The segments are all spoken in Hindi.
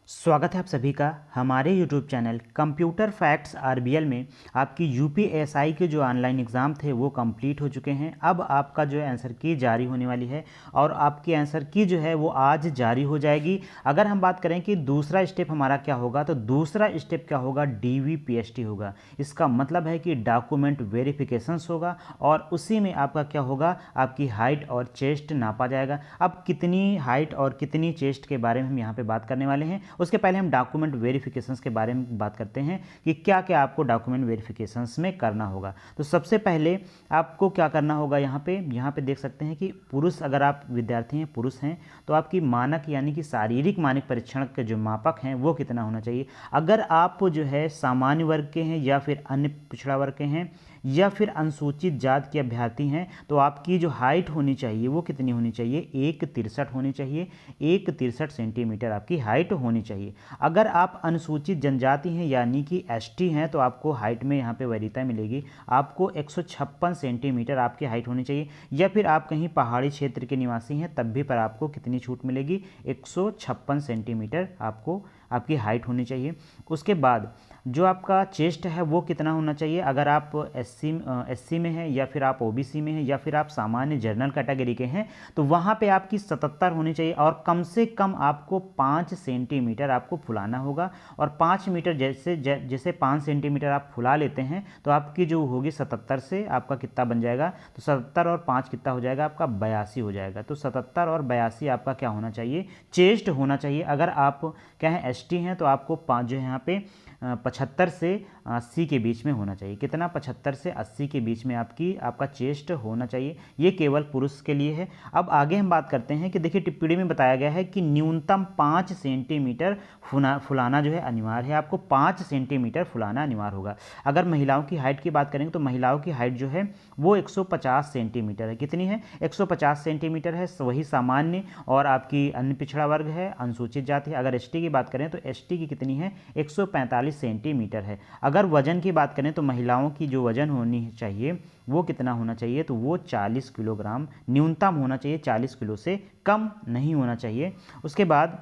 स्वागत है आप सभी का हमारे YouTube channel computer facts RBL में। आपकी यूपीएसआई के जो ऑनलाइन एग्ज़ाम थे वो कंप्लीट हो चुके हैं। अब आपका जो है आंसर की जारी होने वाली है और आपकी आंसर की जो है वो आज जारी हो जाएगी। अगर हम बात करें कि दूसरा स्टेप हमारा क्या होगा, तो दूसरा स्टेप क्या होगा, डीवीपीएसटी होगा। इसका मतलब है कि डॉक्यूमेंट वेरिफिकेशंस होगा और उसी में आपका क्या होगा, आपकी हाइट और चेस्ट नापा जाएगा। अब कितनी हाइट और कितनी चेस्ट के बारे में हम यहाँ पे बात करने वाले हैं। उसके पहले हम डॉक्यूमेंट वेरिफिकेशंस के बारे में बात करते हैं कि क्या क्या आपको डॉक्यूमेंट वेरिफिकेशंस में करना होगा। तो सबसे पहले आपको क्या करना होगा, यहाँ पे देख सकते हैं कि पुरुष, अगर आप विद्यार्थी हैं, पुरुष हैं, तो आपकी मानक यानी कि शारीरिक मानक परीक्षण के जो मापक हैं वो कितना होना चाहिए। अगर आप जो है सामान्य वर्ग के हैं या फिर अन्य पिछड़ा वर्ग के हैं या फिर अनुसूचित जाति के अभ्यर्थी हैं, तो आपकी जो हाइट होनी चाहिए वो कितनी होनी चाहिए, 1,63 होनी चाहिए। 1,63 सेंटीमीटर आपकी हाइट होनी चाहिए। अगर आप अनुसूचित जनजाति हैं यानी कि एसटी हैं, तो आपको हाइट में यहाँ पे वरीयता मिलेगी, आपको 156 सेंटीमीटर आपकी हाइट होनी चाहिए। या फिर आप कहीं पहाड़ी क्षेत्र के निवासी हैं तब भी पर आपको कितनी छूट मिलेगी, 156 सेंटीमीटर आपको आपकी हाइट होनी चाहिए। उसके बाद जो आपका चेस्ट है वो कितना होना चाहिए। अगर आप एससी में हैं या फिर आप ओबीसी में हैं या फिर आप सामान्य जनरल कैटेगरी के हैं, तो वहाँ पे आपकी 77 होनी चाहिए और कम से कम आपको 5 सेंटीमीटर आपको फुलाना होगा। और 5 मीटर जैसे 5 सेंटीमीटर आप फुला लेते हैं तो आपकी जो होगी 77 से आपका कितना बन जाएगा, तो 77 और 5 कितना हो जाएगा, आपका 82 हो जाएगा। तो 77 और 82 आपका क्या होना चाहिए, चेस्ट होना चाहिए। अगर आप क्या है एसटी हैं तो आपको 5 जो है यहाँ पे 75 से 80 के बीच में होना चाहिए। कितना, 75 से 80 के बीच में आपका चेस्ट होना चाहिए। ये केवल पुरुष के लिए है। अब आगे हम बात करते हैं कि देखिए टिप्पणी में बताया गया है कि न्यूनतम 5 सेंटीमीटर फुलाना जो है अनिवार्य है। आपको 5 सेंटीमीटर फुलाना अनिवार्य होगा। अगर महिलाओं की हाइट की बात करेंगे तो महिलाओं की हाइट जो है वो 150 सेंटीमीटर है। कितनी है, 150 सेंटीमीटर है। वही सामान्य और आपकी अन्य पिछड़ा वर्ग है, अनुसूचित जाति है। अगर एसटी की बात करें तो एसटी की कितनी है, 145 सेंटीमीटर है। अगर वजन की बात करें तो महिलाओं की जो वजन होनी चाहिए वो कितना होना चाहिए, तो वो 40 किलोग्राम न्यूनतम होना चाहिए, 40 किलो से कम नहीं होना चाहिए। उसके बाद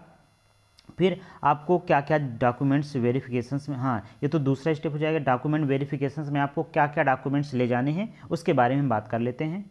फिर आपको क्या क्या डॉक्यूमेंट्स वेरिफिकेशंस में, हाँ ये तो दूसरा स्टेप हो जाएगा। डॉक्यूमेंट वेरिफिकेशंस में आपको क्या क्या डॉक्यूमेंट्स ले जाने हैं उसके बारे में हम बात कर लेते हैं।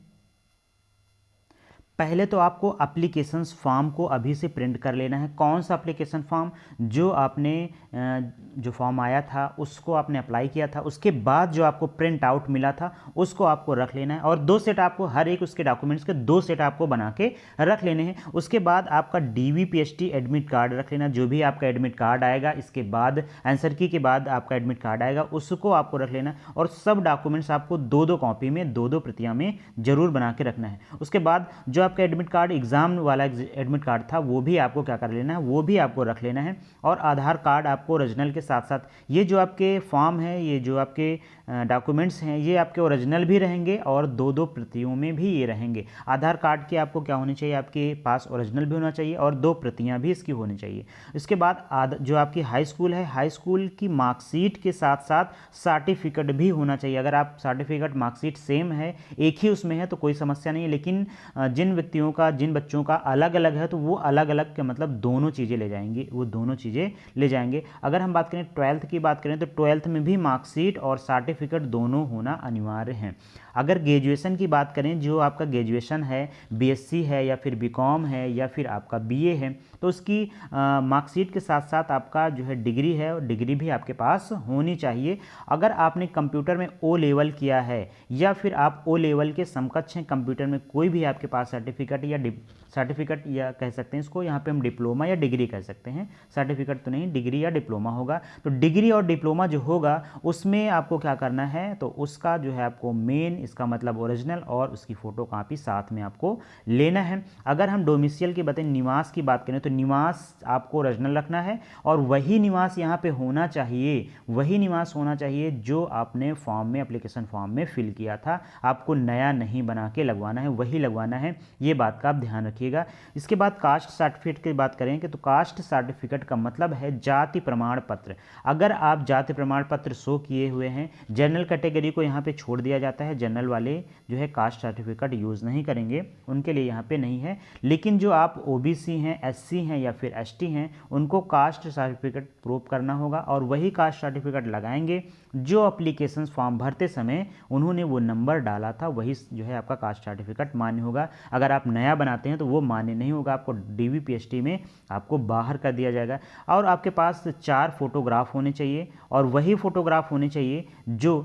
पहले तो आपको एप्लीकेशंस फॉर्म को अभी से प्रिंट कर लेना है। कौन सा एप्लीकेशन फॉर्म, जो आपने जो फॉर्म आया था उसको आपने अप्लाई किया था, उसके बाद जो आपको प्रिंट आउट मिला था उसको आपको रख लेना है। और 2 सेट आपको, हर एक उसके डॉक्यूमेंट्स के 2 सेट आपको बना के रख लेने हैं। उसके बाद आपका डीवीपीएसटी एडमिट कार्ड रख लेना। जो भी आपका एडमिट कार्ड आएगा, इसके बाद आंसर की के बाद आपका एडमिट कार्ड आएगा, उसको आपको रख लेना। और सब डॉक्यूमेंट्स आपको 2-2 कॉपी में, 2-2 प्रतियां में जरूर बना के रखना है। उसके बाद जो आपका एडमिट कार्ड, एग्जाम वाला एडमिट कार्ड था, वो भी आपको क्या कर लेना है, वो भी आपको रख लेना है। और आधार कार्ड आपको ओरिजिनल के साथ साथ, ये जो आपके फॉर्म है, ये जो आपके डॉक्यूमेंट्स हैं, ये आपके ओरिजिनल भी रहेंगे और 2-2 प्रतियों में भी ये रहेंगे। आधार कार्ड की आपको क्या होनी चाहिए, आपके पास ओरिजिनल भी होना चाहिए और 2 प्रतियां भी इसकी होनी चाहिए। इसके बाद जो आपकी हाई स्कूल है, हाई स्कूल की मार्कशीट के साथ साथ सर्टिफिकेट भी होना चाहिए। अगर आप सर्टिफिकेट मार्कशीट सेम है, एक ही उसमें है, तो कोई समस्या नहीं है। लेकिन जिन व्यक्तियों का, जिन बच्चों का अलग अलग है, तो वो अलग अलग के मतलब दोनों चीज़ें ले जाएंगे, वो दोनों चीज़ें ले जाएंगे। अगर हम बात करें 12th की बात करें तो 12th में भी मार्कशीट और सर्टिफिकेट दोनों होना अनिवार्य है। अगर ग्रेजुएशन की बात करें, जो आपका ग्रेजुएशन है, बीएससी है या फिर बीकॉम है या फिर आपका बीए है, तो उसकी मार्कशीट के साथ साथ आपका जो है डिग्री है, और डिग्री भी आपके पास होनी चाहिए। अगर आपने कंप्यूटर में ओ लेवल किया है या फिर आप ओ लेवल के समकक्ष हैं कंप्यूटर में, कोई भी आपके पास सर्टिफिकेट या कह सकते हैं इसको, यहाँ पे हम डिप्लोमा या डिग्री कह सकते हैं, सर्टिफिकेट तो नहीं, डिग्री या डिप्लोमा होगा। तो डिग्री और डिप्लोमा जो होगा उसमें आपको क्या करना है, तो उसका जो है आपको मेन, इसका मतलब ओरिजिनल और उसकी फ़ोटो कापी साथ में आपको लेना है। अगर हम डोमिसाइल की बताएं, निवास की बात करें, तो निवास आपको ओरिजिनल रखना है और वही निवास यहाँ पे होना चाहिए, वही निवास होना चाहिए जो आपने फॉर्म में, एप्लीकेशन फॉर्म में फिल किया था। आपको नया नहीं बना के लगवाना है, वही लगवाना है। ये बात का आप ध्यान रखिए। रखिएगा। इसके बाद कास्ट सर्टिफिकेट की बात करें कि तो कास्ट सर्टिफिकेट का मतलब है जाति प्रमाण पत्र। अगर आप जाति प्रमाण पत्र शो किए हुए हैं, जनरल कैटेगरी को यहाँ पे छोड़ दिया जाता है, जनरल वाले जो है कास्ट सर्टिफिकेट यूज़ नहीं करेंगे, उनके लिए यहाँ पे नहीं है। लेकिन जो आप ओबीसी हैं, एससी हैं या फिर एसटी हैं, उनको कास्ट सर्टिफिकेट प्रूव करना होगा और वही कास्ट सर्टिफिकेट लगाएंगे जो एप्लीकेशन फॉर्म भरते समय उन्होंने वो नंबर डाला था, वही जो है आपका कास्ट सर्टिफिकेट मान्य होगा। अगर आप नया बनाते हैं तो वो मान्य नहीं होगा, आपको डीवीपीएसटी में आपको बाहर कर दिया जाएगा। और आपके पास 4 फोटोग्राफ होने चाहिए और वही फोटोग्राफ होने चाहिए जो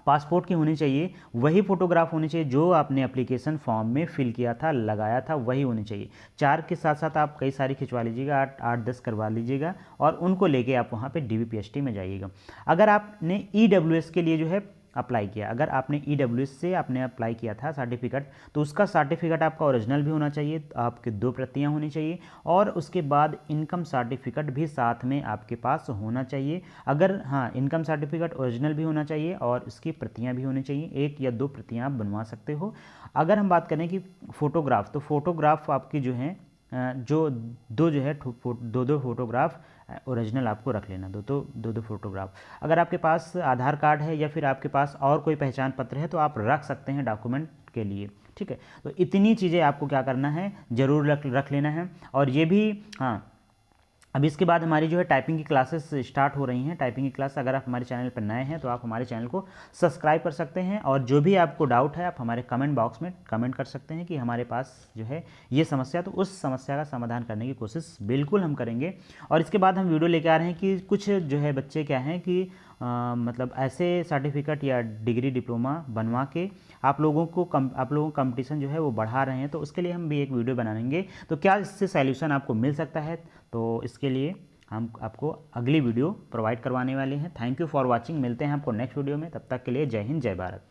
पासपोर्ट की होनी चाहिए, वही फोटोग्राफ होनी चाहिए जो आपने एप्लीकेशन फॉर्म में फिल किया था, लगाया था, वही होनी चाहिए। 4 के साथ साथ आप कई सारी खिंचवा लीजिएगा, 8-10 करवा लीजिएगा और उनको लेके आप वहाँ पे डीवीपीएसटी में जाइएगा। अगर आपने ईडब्ल्यूएस के लिए जो है अप्लाई किया, अगर आपने ईडब्ल्यूएस से आपने अप्लाई किया था सर्टिफिकेट, तो उसका सर्टिफिकेट आपका ओरिजिनल भी होना चाहिए, आपकी 2 प्रतियां होनी चाहिए और उसके बाद इनकम सर्टिफिकेट भी साथ में आपके पास होना चाहिए। अगर हाँ, इनकम सर्टिफिकेट ओरिजिनल भी होना चाहिए और इसकी प्रतियां भी होनी चाहिए, 1 या 2 प्रतियां आप बनवा सकते हो। अगर हम बात करें कि फ़ोटोग्राफ, तो फ़ोटोग्राफ आपकी जो है जो दो जो है 2 फोटोग्राफ ओरिजिनल आपको रख लेना, दो फोटोग्राफ। अगर आपके पास आधार कार्ड है या फिर आपके पास और कोई पहचान पत्र है तो आप रख सकते हैं डॉक्यूमेंट के लिए, ठीक है। तो इतनी चीज़ें आपको क्या करना है, ज़रूर रख लेना है। और ये भी हाँ, अब इसके बाद हमारी जो है टाइपिंग की क्लासेस स्टार्ट हो रही हैं। टाइपिंग की क्लास, अगर आप हमारे चैनल पर नए हैं तो आप हमारे चैनल को सब्सक्राइब कर सकते हैं और जो भी आपको डाउट है आप हमारे कमेंट बॉक्स में कमेंट कर सकते हैं कि हमारे पास जो है ये समस्या, तो उस समस्या का समाधान करने की कोशिश बिल्कुल हम करेंगे। और इसके बाद हम वीडियो लेके आ रहे हैं कि कुछ जो है बच्चे क्या हैं कि मतलब ऐसे सर्टिफिकेट या डिग्री डिप्लोमा बनवा के आप लोगों को कंपटीशन जो है वो बढ़ा रहे हैं, तो उसके लिए हम भी एक वीडियो बनाएंगे। तो क्या इससे सॉल्यूशन आपको मिल सकता है, तो इसके लिए हम आपको अगली वीडियो प्रोवाइड करवाने वाले हैं। थैंक यू फॉर वॉचिंग, मिलते हैं आपको नेक्स्ट वीडियो में, तब तक के लिए जय हिंद, जय भारत।